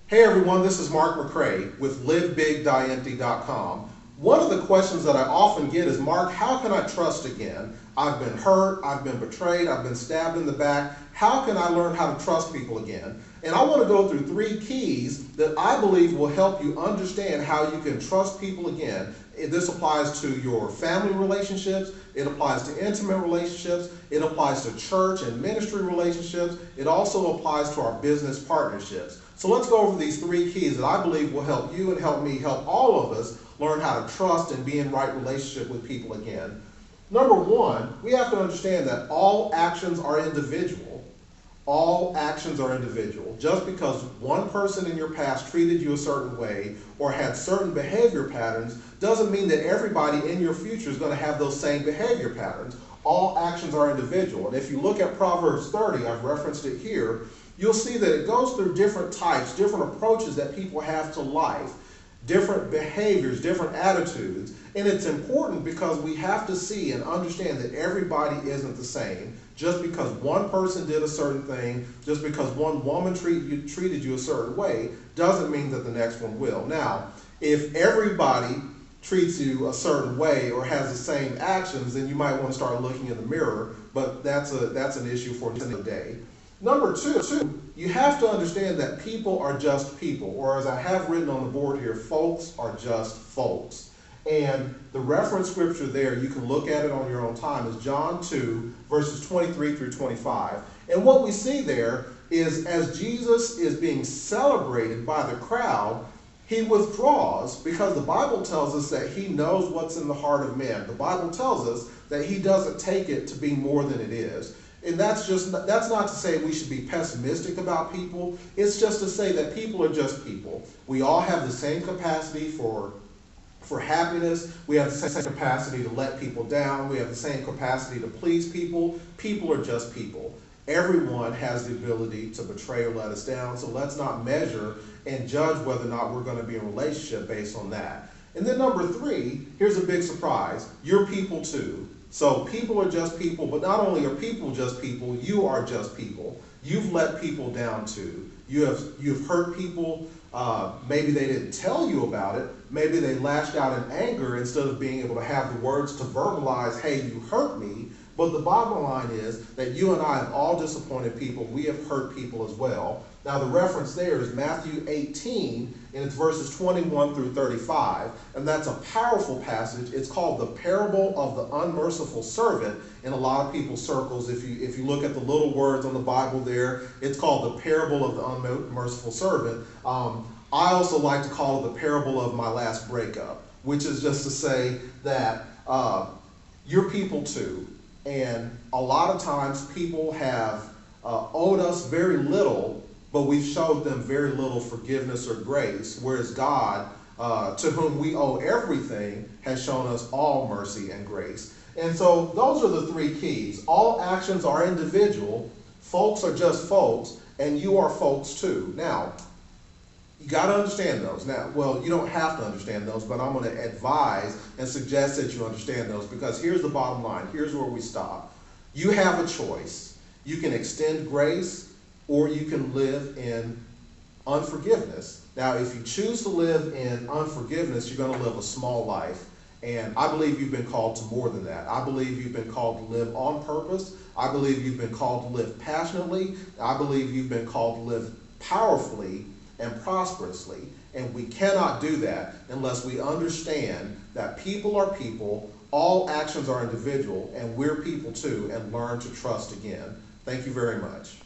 Hey everyone, this is Mark McCray with livebigdieempty.com. One of the questions that I often get is, Mark, how can I trust again? I've been hurt, I've been betrayed, I've been stabbed in the back. How can I learn how to trust people again? And I want to go through 3 keys that I believe will help you understand how you can trust people again. This applies to your family relationships, it applies to intimate relationships, it applies to church and ministry relationships, it also applies to our business partnerships. So let's go over these 3 keys that I believe will help you and help me, help all of us learn how to trust and be in right relationship with people again. Number 1, we have to understand that all actions are individual. All actions are individual. Just because one person in your past treated you a certain way or had certain behavior patterns doesn't mean that everybody in your future is going to have those same behavior patterns. All actions are individual. And if you look at Proverbs 30, I've referenced it here, you'll see that it goes through different types, different approaches that people have to life, different behaviors, different attitudes. And it's important because we have to see and understand that everybody isn't the same. Just because one person did a certain thing, just because one woman treated you a certain way, doesn't mean that the next one will. Now, if everybody treats you a certain way or has the same actions, then you might want to start looking in the mirror, but that's an issue for another day. Number 2, you have to understand that people are just people, or as I have written on the board here, folks are just folks. And the reference scripture there, you can look at it on your own time, is John 2, verses 23 through 25. And what we see there is as Jesus is being celebrated by the crowd, he withdraws because the Bible tells us that he knows what's in the heart of men. The Bible tells us that he doesn't take it to be more than it is. And that's not to say we should be pessimistic about people. It's just to say that people are just people. We all have the same capacity for happiness. We have the same capacity to let people down. We have the same capacity to please people. People are just people. Everyone has the ability to betray or let us down. So let's not measure and judge whether or not we're going to be in a relationship based on that. And then number 3, here's a big surprise. You're people too. So people are just people, but not only are people just people, you are just people. You've let people down too. You've hurt people. Maybe they didn't tell you about it. Maybe they lashed out in anger instead of being able to have the words to verbalize, hey, you hurt me. But the bottom line is that you and I have all disappointed people. We have hurt people as well. Now the reference there is Matthew 18, and it's verses 21 through 35. And that's a powerful passage. It's called the parable of the unmerciful servant in a lot of people's circles. If you look at the little words on the Bible there, it's called the parable of the unmerciful servant. I also like to call it the parable of my last breakup, which is just to say that you're people too. And a lot of times people have owed us very little, but we've showed them very little forgiveness or grace, whereas God, to whom we owe everything, has shown us all mercy and grace. And so those are the 3 keys. All actions are individual, folks are just folks, and you are folks too. Now, you got to understand those. Now, well, you don't have to understand those, but I'm going to advise and suggest that you understand those, because here's the bottom line. Here's where we stop. You have a choice. You can extend grace, or you can live in unforgiveness. Now, if you choose to live in unforgiveness, you're going to live a small life. And I believe you've been called to more than that. I believe you've been called to live on purpose. I believe you've been called to live passionately. I believe you've been called to live powerfully and prosperously. And we cannot do that unless we understand that people are people, all actions are individual, and we're people too, and learn to trust again. Thank you very much.